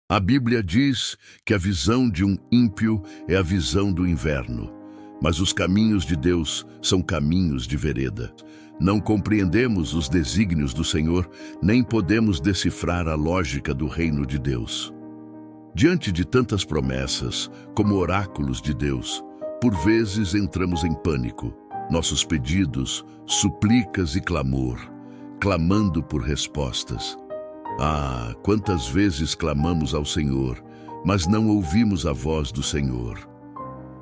A Bíblia diz que a visão de um ímpio é a visão do inverno, mas os caminhos de Deus são caminhos de vereda. Não compreendemos os desígnios do Senhor, nem podemos decifrar a lógica do reino de Deus. Diante de tantas promessas, como oráculos de Deus, por vezes entramos em pânico. Nossos pedidos, súplicas e clamor, clamando por respostas. Ah, quantas vezes clamamos ao Senhor, mas não ouvimos a voz do Senhor.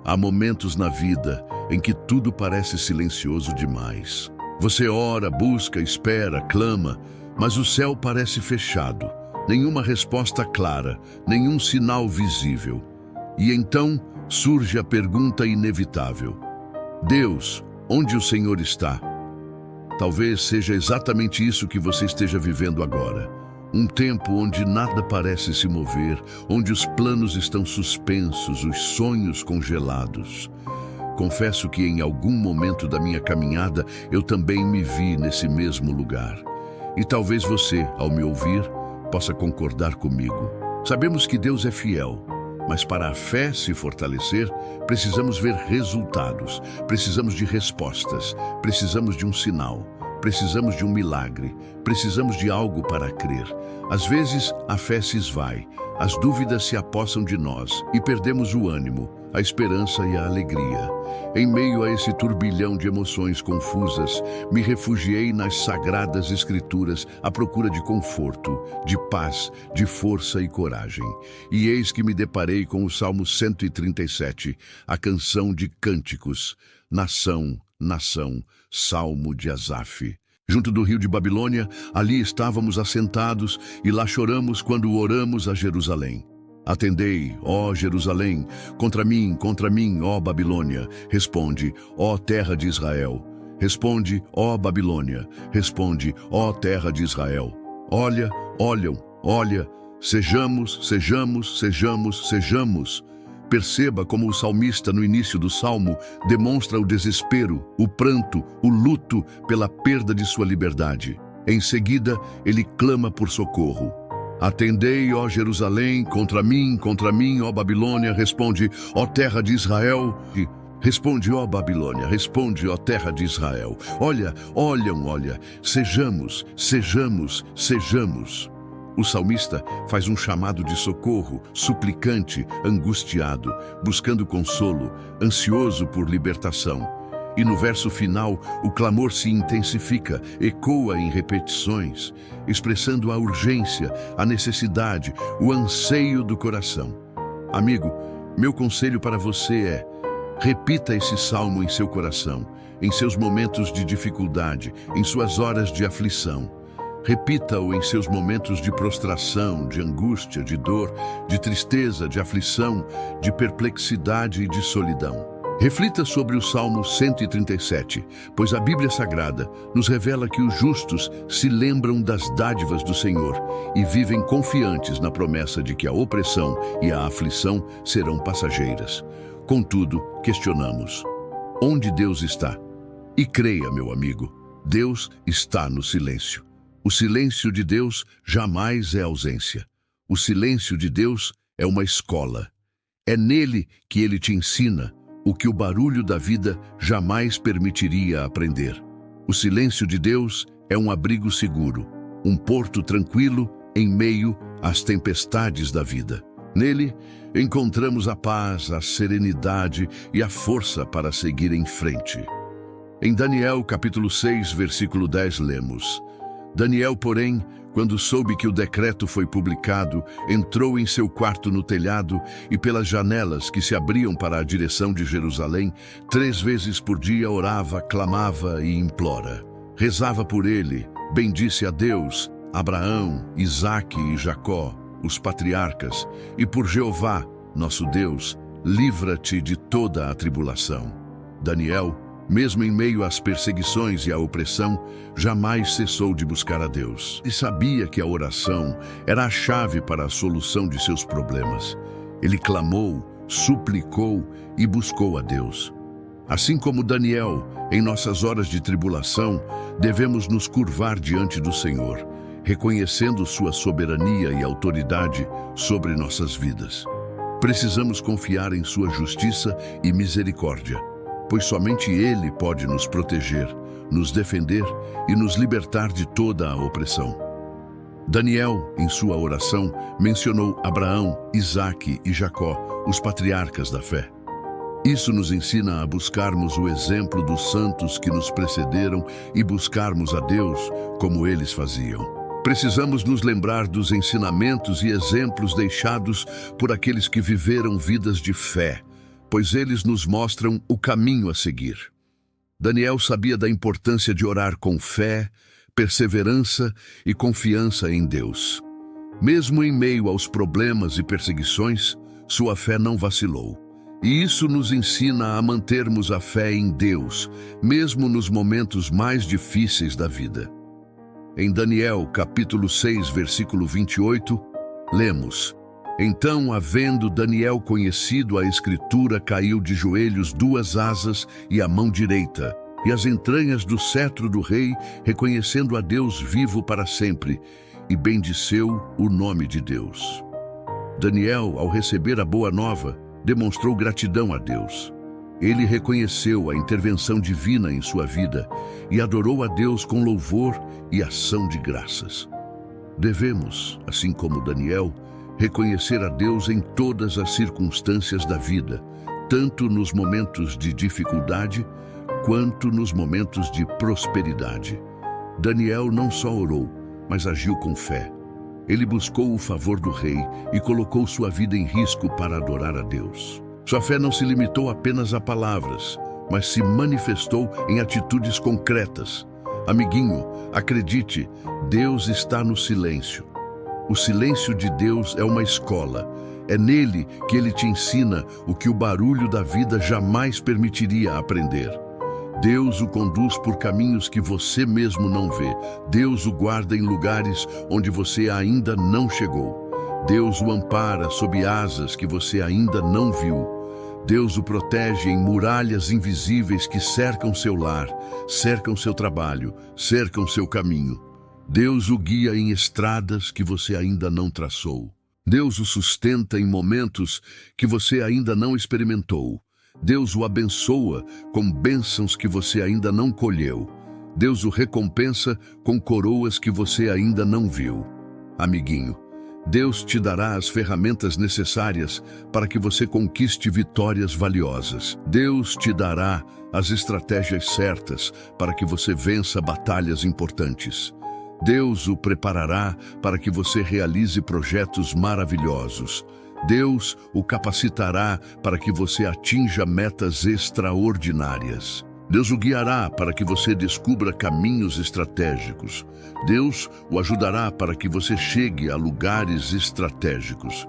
Há momentos na vida em que tudo parece silencioso demais. Você ora, busca, espera, clama, mas o céu parece fechado. Nenhuma resposta clara, nenhum sinal visível. E então surge a pergunta inevitável: Deus, onde o Senhor está? Talvez seja exatamente isso que você esteja vivendo agora. Um tempo onde nada parece se mover, onde os planos estão suspensos, os sonhos congelados. Confesso que em algum momento da minha caminhada eu também me vi nesse mesmo lugar. E talvez você, ao me ouvir, possa concordar comigo. Sabemos que Deus é fiel, mas para a fé se fortalecer, precisamos ver resultados, precisamos de respostas, precisamos de um sinal. Precisamos de um milagre, precisamos de algo para crer. Às vezes, a fé se esvai, as dúvidas se apossam de nós e perdemos o ânimo, a esperança e a alegria. Em meio a esse turbilhão de emoções confusas, me refugiei nas sagradas escrituras à procura de conforto, de paz, de força e coragem. E eis que me deparei com o Salmo 137, a canção de cânticos, Nação, Nação, Salmo de Asaf. Junto do rio de Babilônia, ali estávamos assentados e lá choramos quando oramos a Jerusalém. Atendei, ó Jerusalém, contra mim, ó Babilônia. Responde, ó terra de Israel. Responde, ó Babilônia. Responde, ó terra de Israel. Olha, olha, sejamos. Perceba como o salmista, no início do salmo, demonstra o desespero, o pranto, o luto pela perda de sua liberdade. Em seguida, ele clama por socorro. Atendei, ó Jerusalém, contra mim, ó Babilônia. Responde, ó terra de Israel. Responde, ó Babilônia. Responde, ó terra de Israel. Olha, sejamos. O salmista faz um chamado de socorro, suplicante, angustiado, buscando consolo, ansioso por libertação. E no verso final, o clamor se intensifica, ecoa em repetições, expressando a urgência, a necessidade, o anseio do coração. Amigo, meu conselho para você é: repita esse salmo em seu coração, em seus momentos de dificuldade, em suas horas de aflição. Repita-o em seus momentos de prostração, de angústia, de dor, de tristeza, de aflição, de perplexidade e de solidão. Reflita sobre o Salmo 137, pois a Bíblia Sagrada nos revela que os justos se lembram das dádivas do Senhor e vivem confiantes na promessa de que a opressão e a aflição serão passageiras. Contudo, questionamos: onde Deus está? E creia, meu amigo, Deus está no silêncio. O silêncio de Deus jamais é ausência. O silêncio de Deus é uma escola. É nele que ele te ensina o que o barulho da vida jamais permitiria aprender. O silêncio de Deus é um abrigo seguro, um porto tranquilo em meio às tempestades da vida. Nele, encontramos a paz, a serenidade e a força para seguir em frente. Em Daniel, capítulo 6, versículo 10, lemos: Daniel, porém, quando soube que o decreto foi publicado, entrou em seu quarto no telhado e pelas janelas que se abriam para a direção de Jerusalém, 3 vezes por dia orava, clamava e implora. Rezava por ele, bendisse a Deus, Abraão, Isaque e Jacó, os patriarcas, e por Jeová, nosso Deus, livra-te de toda a tribulação. Daniel, mesmo em meio às perseguições e à opressão, jamais cessou de buscar a Deus. E sabia que a oração era a chave para a solução de seus problemas. Ele clamou, suplicou e buscou a Deus. Assim como Daniel, em nossas horas de tribulação, devemos nos curvar diante do Senhor, reconhecendo sua soberania e autoridade sobre nossas vidas. Precisamos confiar em sua justiça e misericórdia, pois somente Ele pode nos proteger, nos defender e nos libertar de toda a opressão. Daniel, em sua oração, mencionou Abraão, Isaque e Jacó, os patriarcas da fé. Isso nos ensina a buscarmos o exemplo dos santos que nos precederam e buscarmos a Deus como eles faziam. Precisamos nos lembrar dos ensinamentos e exemplos deixados por aqueles que viveram vidas de fé, pois eles nos mostram o caminho a seguir. Daniel sabia da importância de orar com fé, perseverança e confiança em Deus. Mesmo em meio aos problemas e perseguições, sua fé não vacilou. E isso nos ensina a mantermos a fé em Deus, mesmo nos momentos mais difíceis da vida. Em Daniel, capítulo 6, versículo 28, lemos: Então, havendo Daniel conhecido a Escritura, caiu de joelhos 2 asas e a mão direita, e as entranhas do cetro do rei, reconhecendo a Deus vivo para sempre, e bendiceu o nome de Deus. Daniel, ao receber a boa nova, demonstrou gratidão a Deus. Ele reconheceu a intervenção divina em sua vida e adorou a Deus com louvor e ação de graças. Devemos, assim como Daniel, reconhecer a Deus em todas as circunstâncias da vida, tanto nos momentos de dificuldade quanto nos momentos de prosperidade. Daniel não só orou, mas agiu com fé. Ele buscou o favor do rei e colocou sua vida em risco para adorar a Deus. Sua fé não se limitou apenas a palavras, mas se manifestou em atitudes concretas. Amiguinho, acredite, Deus está no silêncio. O silêncio de Deus é uma escola. É nele que Ele te ensina o que o barulho da vida jamais permitiria aprender. Deus o conduz por caminhos que você mesmo não vê. Deus o guarda em lugares onde você ainda não chegou. Deus o ampara sob asas que você ainda não viu. Deus o protege em muralhas invisíveis que cercam seu lar, cercam seu trabalho, cercam seu caminho. Deus o guia em estradas que você ainda não traçou. Deus o sustenta em momentos que você ainda não experimentou. Deus o abençoa com bênçãos que você ainda não colheu. Deus o recompensa com coroas que você ainda não viu. Amiguinho, Deus te dará as ferramentas necessárias para que você conquiste vitórias valiosas. Deus te dará as estratégias certas para que você vença batalhas importantes. Deus o preparará para que você realize projetos maravilhosos. Deus o capacitará para que você atinja metas extraordinárias. Deus o guiará para que você descubra caminhos estratégicos. Deus o ajudará para que você chegue a lugares estratégicos.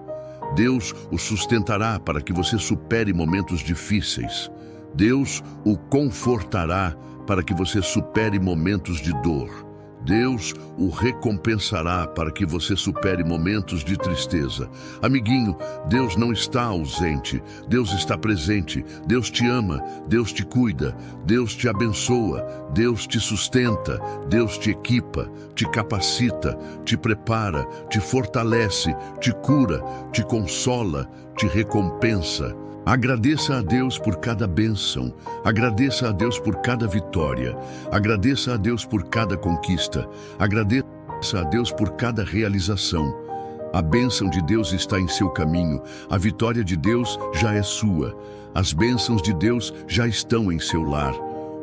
Deus o sustentará para que você supere momentos difíceis. Deus o confortará para que você supere momentos de dor. Deus o recompensará para que você supere momentos de tristeza. Amiguinho, Deus não está ausente, Deus está presente. Deus te ama, Deus te cuida, Deus te abençoa, Deus te sustenta, Deus te equipa, te capacita, te prepara, te fortalece, te cura, te consola, te recompensa. Agradeça a Deus por cada bênção, agradeça a Deus por cada vitória, agradeça a Deus por cada conquista, agradeça a Deus por cada realização. A bênção de Deus está em seu caminho, a vitória de Deus já é sua, as bênçãos de Deus já estão em seu lar.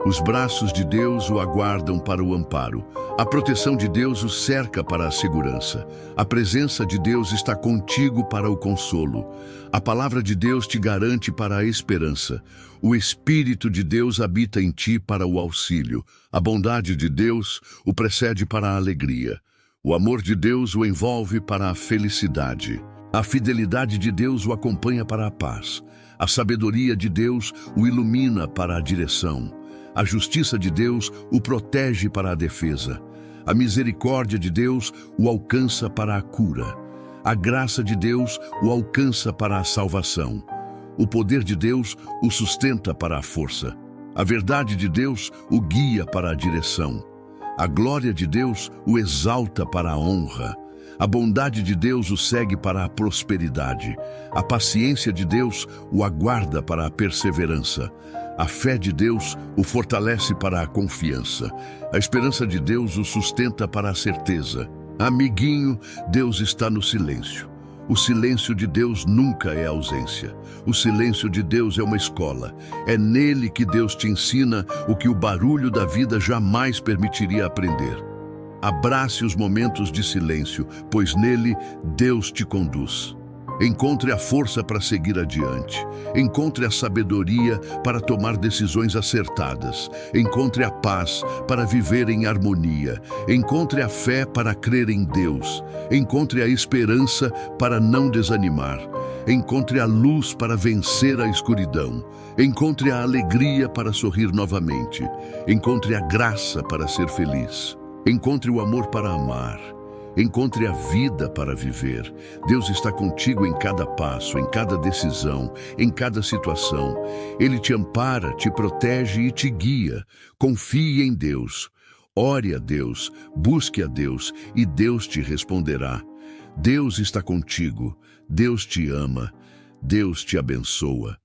Os braços de Deus o aguardam para o amparo. A proteção de Deus o cerca para a segurança. A presença de Deus está contigo para o consolo. A palavra de Deus te garante para a esperança. O Espírito de Deus habita em ti para o auxílio. A bondade de Deus o precede para a alegria. O amor de Deus o envolve para a felicidade. A fidelidade de Deus o acompanha para a paz. A sabedoria de Deus o ilumina para a direção. A justiça de Deus o protege para a defesa. A misericórdia de Deus o alcança para a cura. A graça de Deus o alcança para a salvação. O poder de Deus o sustenta para a força. A verdade de Deus o guia para a direção. A glória de Deus o exalta para a honra. A bondade de Deus o segue para a prosperidade. A paciência de Deus o aguarda para a perseverança. A fé de Deus o fortalece para a confiança. A esperança de Deus o sustenta para a certeza. Amiguinho, Deus está no silêncio. O silêncio de Deus nunca é ausência. O silêncio de Deus é uma escola. É nele que Deus te ensina o que o barulho da vida jamais permitiria aprender. Abrace os momentos de silêncio, pois nele Deus te conduz. Encontre a força para seguir adiante. Encontre a sabedoria para tomar decisões acertadas. Encontre a paz para viver em harmonia. Encontre a fé para crer em Deus. Encontre a esperança para não desanimar. Encontre a luz para vencer a escuridão. Encontre a alegria para sorrir novamente. Encontre a graça para ser feliz. Encontre o amor para amar. Encontre a vida para viver. Deus está contigo em cada passo, em cada decisão, em cada situação. Ele te ampara, te protege e te guia. Confie em Deus. Ore a Deus, busque a Deus e Deus te responderá. Deus está contigo. Deus te ama. Deus te abençoa.